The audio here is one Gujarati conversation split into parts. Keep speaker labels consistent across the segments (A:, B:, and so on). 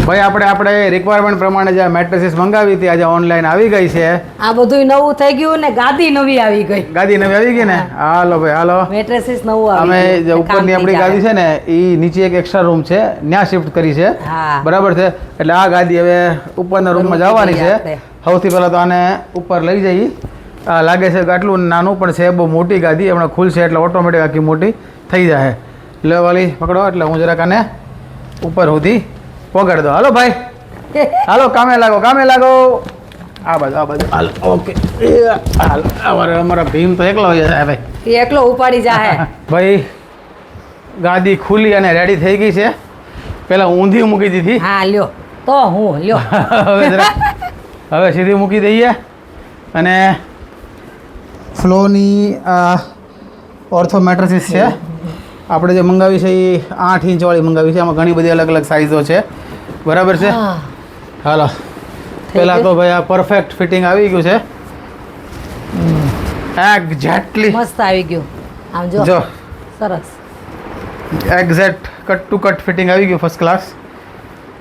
A: ભાઈ આપણે રિક્વાયરમેન્ટ પ્રમાણે જે મેટ્રેસીસ મંગાવી હતી આજે ઓનલાઈન આવી ગઈ છે.
B: આ બધું નવું થઈ ગયું ને ગાદી નવી આવી ગઈ.
A: ગાદી નવી આવી ગઈ ને? હાલો ભાઈ હાલો.
B: મેટ્રેસીસ નવું આવી
A: અમે
B: ગયું.
A: જે ઉપરની આપણી ગાદી છે ને એ નીચે એક એક્સ્ટ્રા રૂમ છે ત્યાં શિફ્ટ કરી છે.
B: હા.
A: બરાબર છે. એટલે આ ગાદી હવે ઉપરના રૂમમાં જવાની છે. સૌથી પહેલા તો આને ઉપર લઈ જઈએ. લાગે છે કે આટલું નાનું પણ છે, બહુ મોટી ગાદી. હમણાં ખુલશે એટલે ઓટોમેટિક આખી મોટી થઈ જાય. લે વાલી પકડો એટલે હું જરાક આને ઉપર સુધી પકડ દો. હાલો ભાઈ હાલો, કામે લાગો. આ બાજુ હાલ. ઓકે હાલ. અમારા ભીમ તો એકલો હોય છે ભાઈ.
B: એ એકલો ઉપાડી જાહે.
A: ભાઈ ગાદી ખુલી અને રેડી થઈ ગઈ છે. પેલા ઊંધી મૂકી દીધી.
B: હા લ્યો તો હું લ્યો.
A: હવે સીધી મૂકી દઈએ. અને ફ્લોની ઓર્થો મેટ્રેસીસ છે. આપણે જે મંગાવી છે એ 8 ઇંચવાળી મંગાવી છે. આમાં ઘણી બધી અલગ અલગ સાઇઝો છે. બરાબર છે. હાલો પહેલાં તો ભાઈ આ પરફેક્ટ ફિટિંગ આવી ગયું છે. એક્ઝેક્ટલી
B: મસ્ત આવી ગયું. આમ જો સરસ
A: exact cut to cut fitting આવી ગયું ફર્સ્ટ ક્લાસ.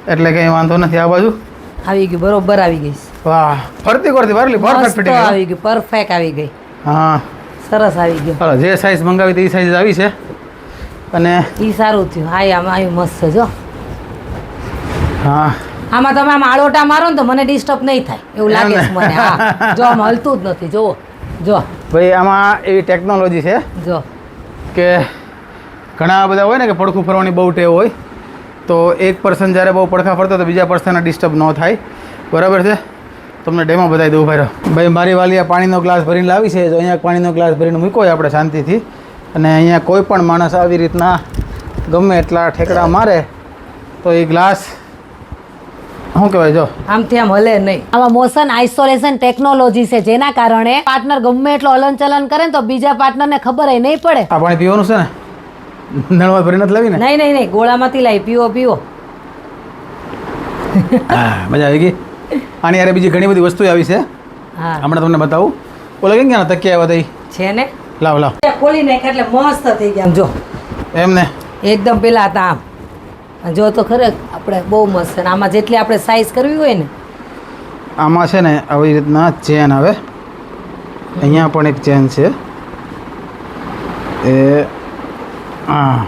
A: એટલે કંઈ વાંધો નથી. આ બાજુ
B: આવી ગયું, બરોબર આવી ગઈ.
A: વાહ ફરતી પરફેક્ટ ફિટિંગ
B: આવી ગયું, પરફેક્ટ આવી ગઈ.
A: હા
B: સરસ આવી ગયું.
A: હાલો જે સાઇઝ મંગાવી હતી એ સાઇઝ આવી છે. અને
B: ઈ સારું થયું. હા આમ આવ્યું મસ્ત છે જો.
A: હા
B: આમાં તમે આમ આળોટા મારો ને તો મને ડિસ્ટર્બ નહીં થાય એવું લાગે છે મને. હા જો આમ હલતું જ નથી. જુઓ જો
A: ભાઈ આમાં એવી ટેકનોલોજી છે
B: જો
A: કે ઘણા બધા હોય ને કે પડખું ફરવાની બહુ ટેવ હોય, તો એક પર્સન જ્યારે બહુ પડખા ફરતો તો બીજા પર્સનને ડિસ્ટર્બ ન થાય. બરાબર છે. તમને ડેમો બતાવી દઉં ભાઈ. ભાઈ મારી વાલી આ પાણીનો ગ્લાસ ભરીને લાવી છે. જો અહીંયા પાણીનો ગ્લાસ ભરીને મૂકો આપણે શાંતિથી. અને અહીંયા કોઈ પણ માણસ આવી રીતના ગમે એટલા ઠેકડા મારે તો એ ગ્લાસ શું કહેવાય જો
B: આમથી આમ હલે નહીં. આમાં મોશન આઇસોલેશન ટેકનોલોજી છે જેના કારણે પાર્ટનર ગમે એટલો હલનચલન કરે ને તો બીજા પાર્ટનરને ખબર નહીં પડે.
A: આ પાણી પીવાનું છે ને? નળમાં ભરી નથી લાવી ને?
B: નહીં ગોળામાંથી લાવી. પીવો.
A: હા મજા આવી ગઈ. આની યારે બીજી ઘણી બધી વસ્તુ આવી છે.
B: હા
A: હમણાં તમને બતાવું. ઓલા કેમ ગયા તકિયા આવ્યા હતા
B: છે ને?
A: લાવ
B: ખોલી નાખ એટલે મસ્ત થઈ ગયા. જો
A: એમને
B: એકદમ પેલા હતા આમ. જો તો ખરે આપણે બહુ મસ્ત છે. આમાં જેટલી આપણે સાઈઝ કરવી હોય ને
A: આમાં છે ને આવી રીતના ચેન આવે. અહીંયા પણ એક ચેન છે. એ હા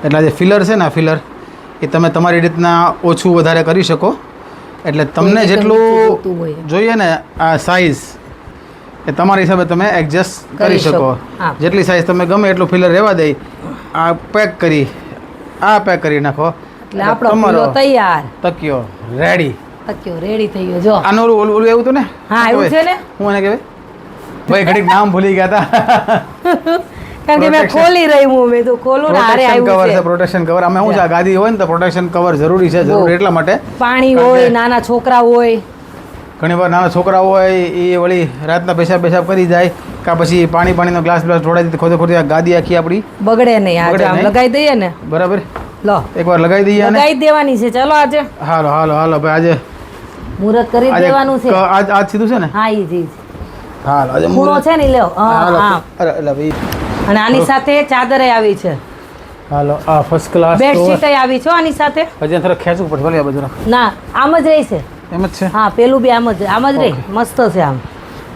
A: એટલે જે ફિલર છે ને આ ફિલર એ તમે તમારી રીતના ઓછું વધારે કરી શકો. એટલે તમને જેટલું જોઈએ ને આ સાઈઝ એ તમારા હિસાબે તમે એડજસ્ટ કરી શકો. જેટલી સાઈઝ તમે ગમે એટલું ફિલર રહેવા દઈ. આ પેક કરી નાખો
B: એટલે આપણો તૈયાર.
A: તકિયો રેડી.
B: તકિયો રેડી થઈ ગયો. જો
A: આનું ઓલું એવું હતું ને?
B: હા એવું છે ને.
A: હું એને કહેવાય ભાઈ ઘડીક નામ ભૂલી ગયા હતા.
B: કારણ કે મેં ખોલી રહી મેં તો ખોલું ને હારે આવ્યું
A: કવર છે. Protection cover. અમે શું છે ગાદી હોય ને તો પ્રોટેક્શન કવર જરૂરી છે. જરૂરી એટલા માટે
B: પાણી હોય, નાના છોકરા હોય,
A: ઘણી વાર નાના છોકરા હોય એ વળી રાતના પેશાબ કરી જાય કાં પછી પાણીનો ગ્લાસ ઢોળાઈ દીધી ખોટી ગાદી આખી આપણી
B: બગડે નહીં. આમ લગાવી દઈએ ને.
A: બરાબર.
B: લો
A: એકવાર લગાવી દઈએ.
B: લગાવી દેવાની છે. ચલો આજે
A: હાલો ભાઈ આજે
B: મુહૂર્ત કરી દેવાનું છે.
A: આજ સીધું છે ને?
B: હા ઈ
A: હાલો આજે
B: ખૂણો છે ને લ્યો. હા
A: એટલે ભાઈ
B: અને આની સાથે ચાદરે આવી છે.
A: હાલો આ ફર્સ્ટ ક્લાસ
B: બેડશીટ આવી છે આની સાથે.
A: હજી થોડા ખેંચવું પડશે ભલે આ બધું.
B: ના આમ જ રહી છે.
A: એમ જ છે? હા
B: પેલું બી આમ જ રહી. મસ્ત છે આમ.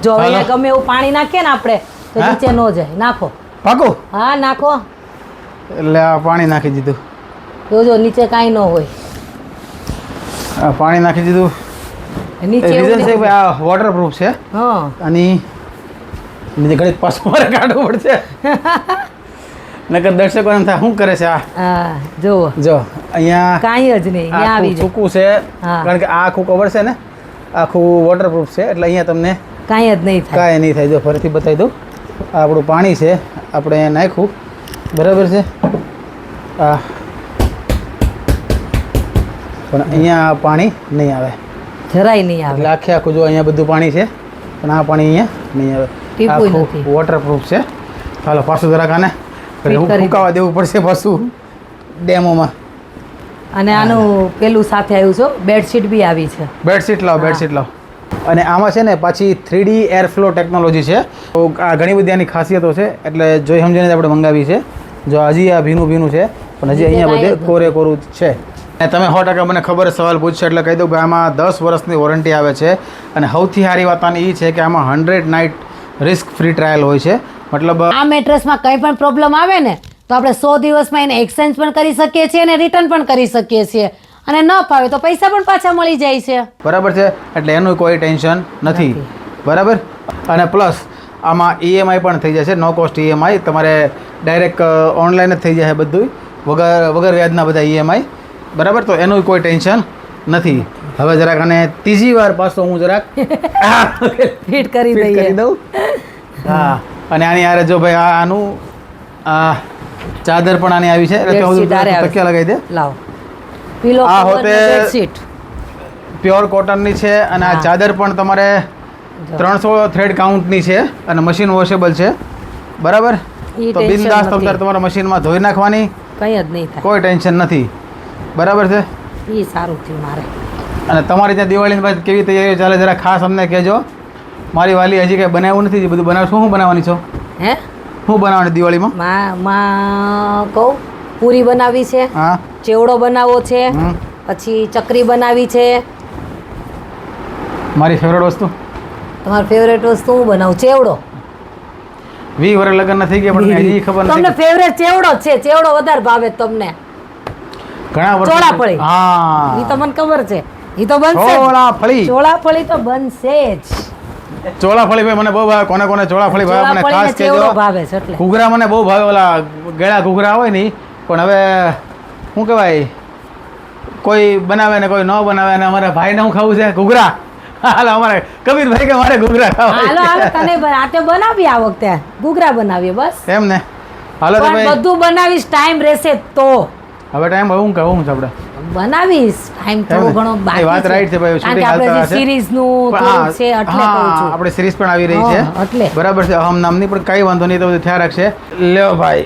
B: જો અહીંયા ગમે એવું પાણી નાખીએ ને આપણે તો નીચે ન જાય. નાખો
A: પાકું?
B: હા નાખો.
A: એટલે આ પાણી નાખી દીધું.
B: જોજો નીચે કાંઈ ન હોય.
A: આ પાણી નાખી દીધું.
B: નીચે
A: રીઝન છે ભાઈ આ વોટરપ્રૂફ છે.
B: હા
A: અને નીચે ઘડી પાછું મારે કાઢવું પડશે. નકર દર્શકો એમ થાય શું કરે છે આ.
B: હા જો
A: અહીંયા
B: કાંઈ જ નહીં. અહીંયા આવી
A: સૂકું છે કારણ કે આ આખું કવર છે ને આખું વોટરપ્રૂફ છે એટલે અહીંયા તમને
B: કાંઈ જ નહીં થાય.
A: કાંઈ નહીં થાય. જો ફરીથી બતાવી દઉં. આ આપણું પાણી છે આપણે અહીંયા નાખ્યું. બરાબર છે. આ પણ અહીંયા પાણી નહીં આવે.
B: જરાય નહીં આવે.
A: એટલે આખું જો અહીંયા બધું પાણી છે પણ આ પાણી અહીંયા નહીં આવે. આખું વોટરપ્રૂફ છે. હાલો પાછું જરાક આને ફૂંકાવા દેવું પડશે પાછું ડેમોમાં.
B: અને આનું પેલું સાથે આવ્યું છે. બેડશીટ બી આવી છે.
A: બેડશીટ લાવ. અને આમાં છે ને પાછી 3D એર ફ્લો ટેકનોલોજી છે. તો આ ઘણી બધી આની ખાસિયતો છે એટલે જોઈ સમજીને આપણે મંગાવી છે. જો હજી આ ભીનું છે પણ હજી અહીંયા બધે કોરું છે. અને તમે 100% મને ખબર સવાલ પૂછશો એટલે કહી દઉં કે આમાં 10 વર્ષની વોરંટી આવે છે અને સૌથી સારી વાત આની એ છે કે આમાં 100 નાઇટ રિસ્ક ફ્રી ટ્રાયલ હોય છે. મતલબ
B: આ મેટ્રેસમાં કંઈ પણ પ્રોબ્લેમ આવે ને તો આપણે 100 દિવસમાં એને એક્સચેન્જ પણ કરી શકીએ છીએ અને રિટર્ન પણ કરી શકીએ છીએ અને ન ફાવે તો પૈસા પણ પાછા મળી જાય છે.
A: બરાબર છે, એટલે એનું કોઈ ટેન્શન નથી. બરાબર. અને પ્લસ આમાં EMI પણ થઈ જશે, નો કોસ્ટ EMI. તમારે ડાયરેક્ટ ઓનલાઈન જ થઈ જશે બધું, વગર વ્યાજના બધા EMI. બરાબર, તો એનું કોઈ ટેન્શન નથી. હવે જરાક અને ત્રીજી વાર પાછો હું જરાક
B: ફિટ કરી દઈએ.
A: દઉં. હા, અને આની યારે જો ભાઈ આનું ચાદર પણ આની આવી છે એટલે તકિયા લગાવી દે.
B: લાવો પીલો
A: આ
B: કવર
A: હોતે
B: ને બેડશીટ
A: પ્યોર કોટનની છે અને આ ચાદર પણ તમારે 300 થ્રેડ કાઉન્ટની છે અને મશીન વોશેબલ છે. બરાબર,
B: ઈ
A: તો
B: tension
A: બિંદાસ
B: નથી.
A: તમારે તમારા મશીનમાં ધોઈ નાખવાની,
B: કંઈ જ નહીં થાય.
A: કોઈ ટેન્શન નથી. બરાબર છે.
B: એ સારું થયું મારે.
A: અને તમારી ત્યાં દિવાળીની બાદ કેવી તૈયારીઓ ચાલે જરા ખાસ અમને કહેજો. મારી વાલી હજી કંઈ બનાવ્યું નથી, બધું બનાવશું. શું બનાવવાની છો?
B: હે
A: શું બનાવવાની દિવાળીમાં?
B: માં કહું પૂરી બનાવી છે,
A: હા,
B: ચેવડો બનાવવો છે,
A: હમ.
B: પછી ચકરી બનાવી છે.
A: મારી ફેવરેટ વસ્તુ
B: તમારી ફેવરેટ વસ્તુ હું બનાવું? ચેવડો.
A: 20 વર્ષ લગ્ન થઈ ગયા પણ હજી ખબર
B: તમને
A: નથી.
B: ફેવરેટ ચેવડો જ છે, ચેવડો વધારે ભાવે તમને.
A: ઘણા વર્ષ
B: ચોળાફળી.
A: હા,
B: એ તો મને ખબર છે, એ તો બનશે જ.
A: ચોળાફળી.
B: ચોળાફળી તો બનશે જ.
A: ચોળાફળી ભાઈ મને બહુ ભાવે. કોને કોને ચોળાફળી ભાવે મને
B: ચોળાફળીને
A: ખાસ
B: ચેવડો
A: કહેજો.
B: ભાવે છે એટલે.
A: ઘૂઘરા મને બહુ ભાવે, ઓલા ગળા ઘૂઘરા હોય ને ઈ. પણ હવે શું કહેવાય, કોઈ બનાવે ને કોઈ ન બનાવે ને અમારા ભાઈને શું ખાવું છે? ઘૂઘરા. હાલો અમારે કબીરભાઈ કે મારે ઘૂઘરા ખાવા
B: હાલો હાલો તને આતે બનાવીએ આ વખતે ઘૂઘરા બનાવીએ બસ.
A: એમ ને. હાલો તો
B: પણ
A: ભાઈ
B: બધું બનાવીશ ટાઈમ રહેશે તો
A: હવે ટાઈમ હવે હું કહું છું આપણે
B: બનાવીશ. ટાઈમ થોડો
A: એમ ને?
B: ઘણો
A: એ
B: બાકી
A: વાત right છે ભાઈ,
B: કારણ કે
A: shooting
B: આપણે
A: હાલતા
B: જે
A: હશે.
B: સિરીઝ નું
A: પણ
B: થોડુંક છે એટલે કહું છું.
A: આપણે સિરીઝ પણ આવી રહી
B: હા,
A: છે.
B: એટલે.
A: બરાબર છે. હમ નામની પણ કઈ વાંધો નહીં, તો બધું ખ્યાલ રાખશે. લ્યો ભાઈ,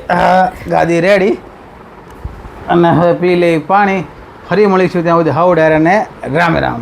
A: ગાદી રેડી અને હવે પી લઈ પાણી. ફરી મળીશું ત્યાં સુધી. હાઉ ડાયર અને રામે રામ.